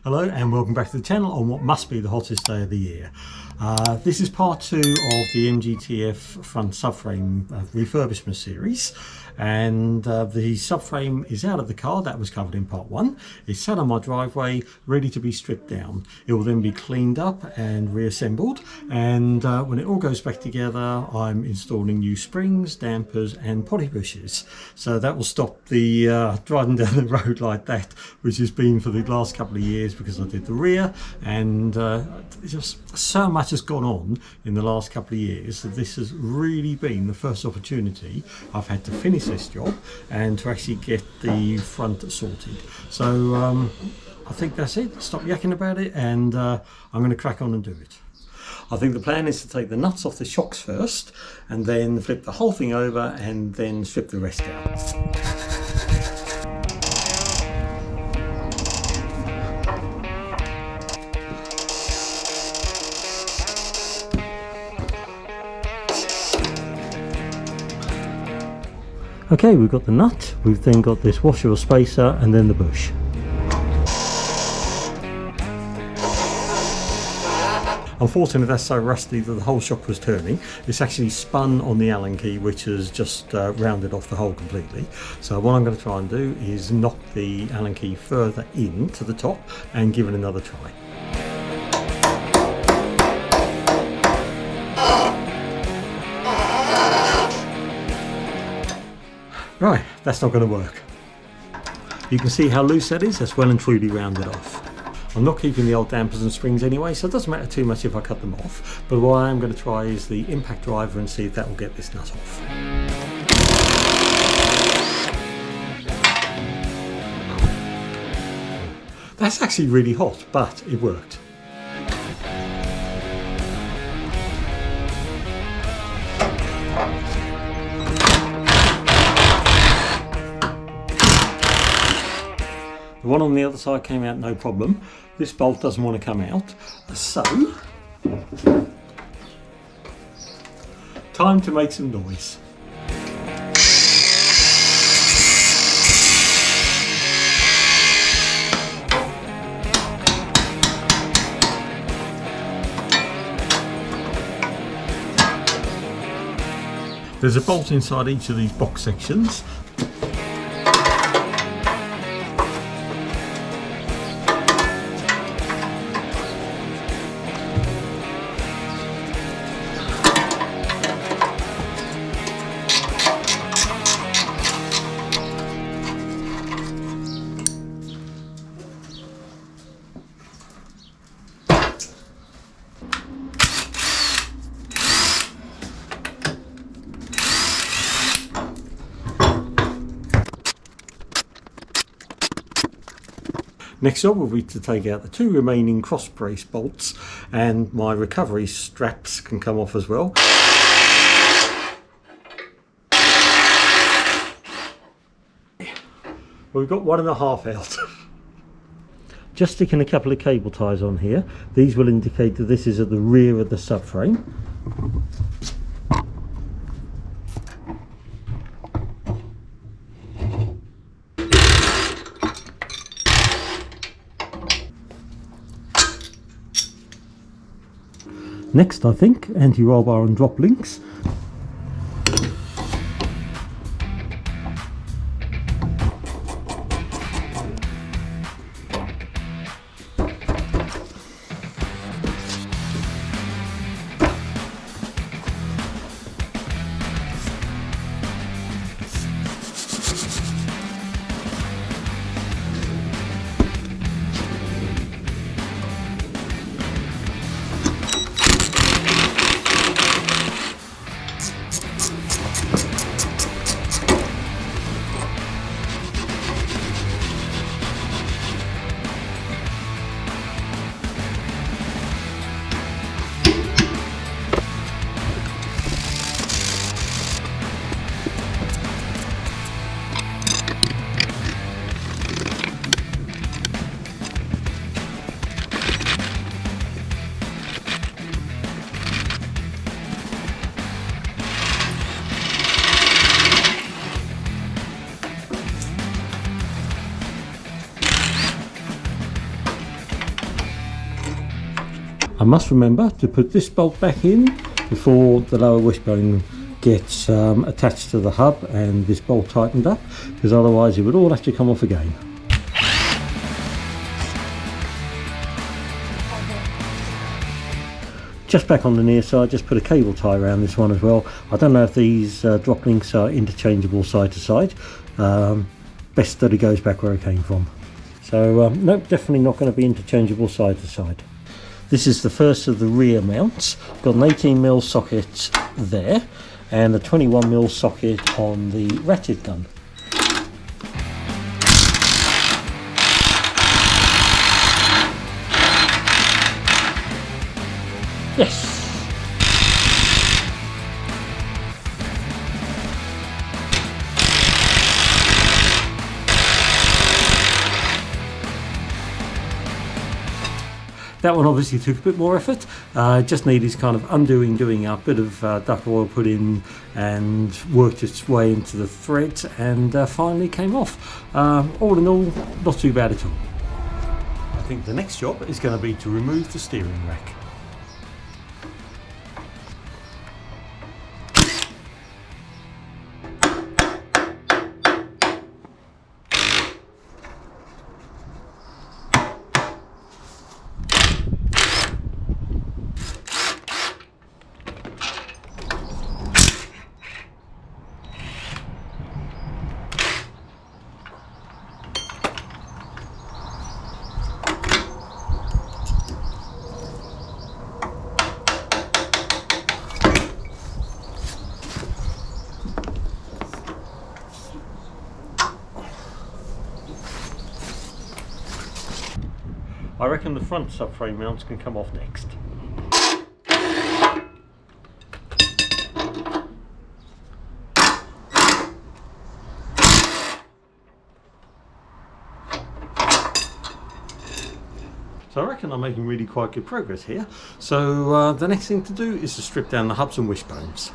Hello and welcome back to the channel on what must be the hottest day of the year. This is part 2 of the MGTF Front Subframe refurbishment series, and the subframe is out of the car. That was covered in part 1. It's sat on my driveway ready to be stripped down. It will then be cleaned up and reassembled, and when it all goes back together I'm installing new springs, dampers and potty bushes. So that will stop the driving down the road like that, which has been for the last couple of years because I did the rear, and just so much has gone on in the last couple of years that this has really been the first opportunity I've had to finish this job and to actually get the front sorted. So I think that's it. Stop yakking about it, and I'm going to crack on and do it. I think the plan is to take the nuts off the shocks first and then flip the whole thing over and then strip the rest out. Okay, we've got the nut, we've then got this washer or spacer, and then the bush. Unfortunately, that's so rusty that the whole shock was turning. It's actually spun on the Allen key, which has just rounded off the hole completely. So what I'm going to try and do is knock the Allen key further in to the top and give it another try. Right, that's not going to work. You can see how loose that is. That's well and truly rounded off. I'm not keeping the old dampers and springs anyway, so it doesn't matter too much if I cut them off. But what I am going to try is the impact driver and see if that will get this nut off. That's actually really hot, but it worked. The one on the other side came out no problem. This bolt doesn't want to come out, so time to make some noise. There's a bolt inside each of these box sections. Next up will be to take out the 2 remaining cross brace bolts, and my recovery straps can come off as well. We've got 1.5 out. Just sticking a couple of cable ties on here. These will indicate that this is at the rear of the subframe. Next, I think, anti-roll bar and drop links. I must remember to put this bolt back in before the lower wishbone gets attached to the hub and this bolt tightened up, because otherwise it would all have to come off again. Just back on the near side, just put a cable tie around this one as well. I don't know if these drop links are interchangeable side to side. Best that it goes back where it came from. So nope, definitely not going to be interchangeable side to side. This is the first of the rear mounts. Got an 18mm socket there and a 21mm socket on the ratchet gun. Yes! That one obviously took a bit more effort. Just needed kind of doing a bit of duck oil put in and worked its way into the thread and finally came off. All in all, not too bad at all. I think the next job is going to be to remove the steering rack. I reckon the front subframe mounts can come off next. So I reckon I'm making really quite good progress here. So the next thing to do is to strip down the hubs and wishbones.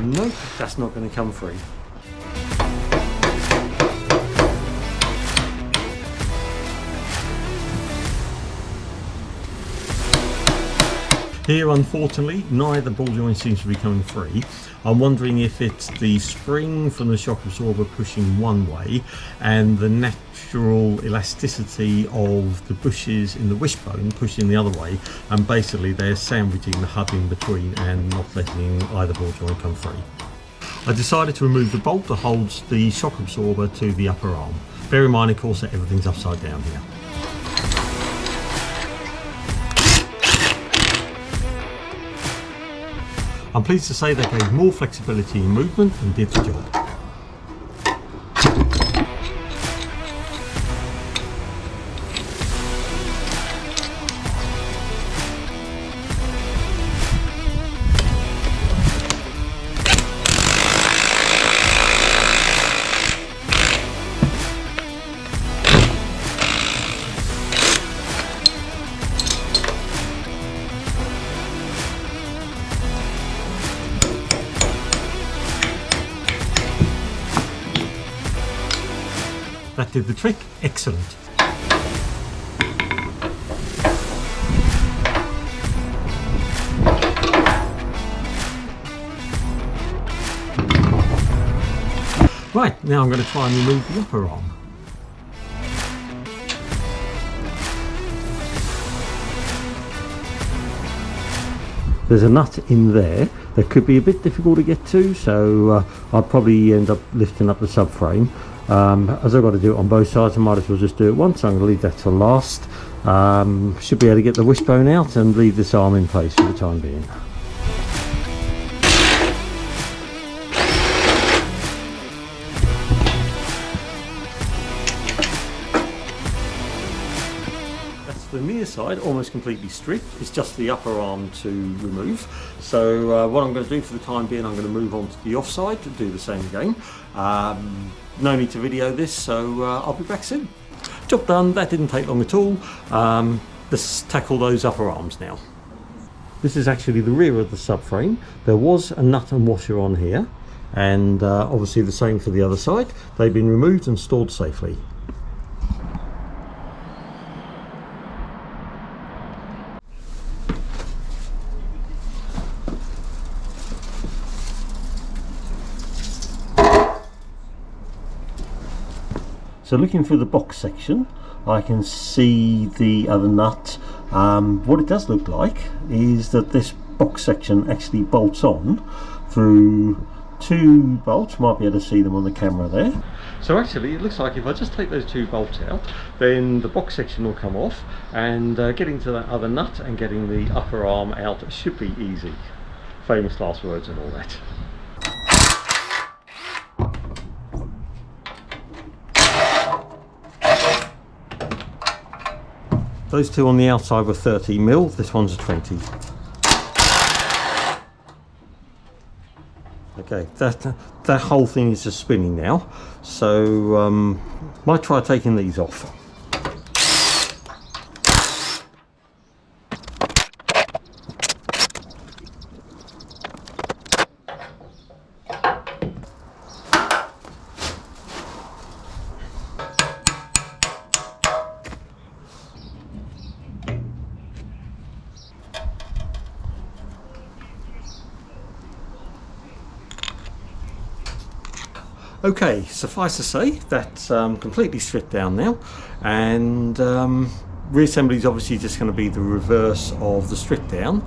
Nope, that's not going to come free. Here, unfortunately, neither ball joint seems to be coming free. I'm wondering if it's the spring from the shock absorber pushing one way and the natural elasticity of the bushes in the wishbone pushing the other way, and basically they're sandwiching the hub in between and not letting either ball joint come free. I decided to remove the bolt that holds the shock absorber to the upper arm. Bear in mind, of course, that everything's upside down here. I'm pleased to say they gave more flexibility in movement and did the job. That did the trick. Excellent. Right, now I'm going to try and remove the upper arm. There's a nut in there that could be a bit difficult to get to, so I'll probably end up lifting up the subframe. As I've got to do it on both sides, I might as well just do it once. I'm going to leave that till last. Should be able to get the wishbone out and leave this arm in place for the time being. The near side almost completely stripped. It's just the upper arm to remove. So what I'm going to do for the time being, I'm going to move on to the off side to do the same again. No need to video this, so I'll be back soon. Job done. That didn't take long at all. Let's tackle those upper arms now. This is actually the rear of the subframe. There was a nut and washer on here, and obviously the same for the other side. They've been removed and stored safely. So looking through the box section, I can see the other nut. What it does look like is that this box section actually bolts on through two bolts. Might be able to see them on the camera there. So actually it looks like if I just take those two bolts out, then the box section will come off, and getting to that other nut and getting the upper arm out should be easy. Famous last words and all that. Those two on the outside were 30mm, this one's a 20. Okay, that whole thing is just spinning now, so might try taking these off. Okay, suffice to say that's completely stripped down now, and reassembly is obviously just going to be the reverse of the strip down.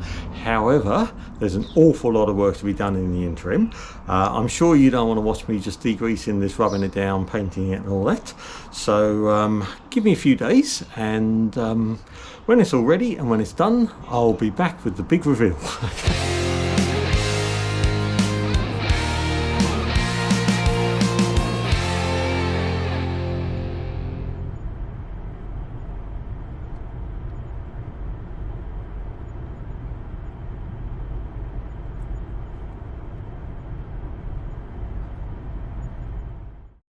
However, there's an awful lot of work to be done in the interim. I'm sure you don't want to watch me just degreasing this, rubbing it down, painting it and all that. So give me a few days, and when it's all ready and when it's done, I'll be back with the big reveal.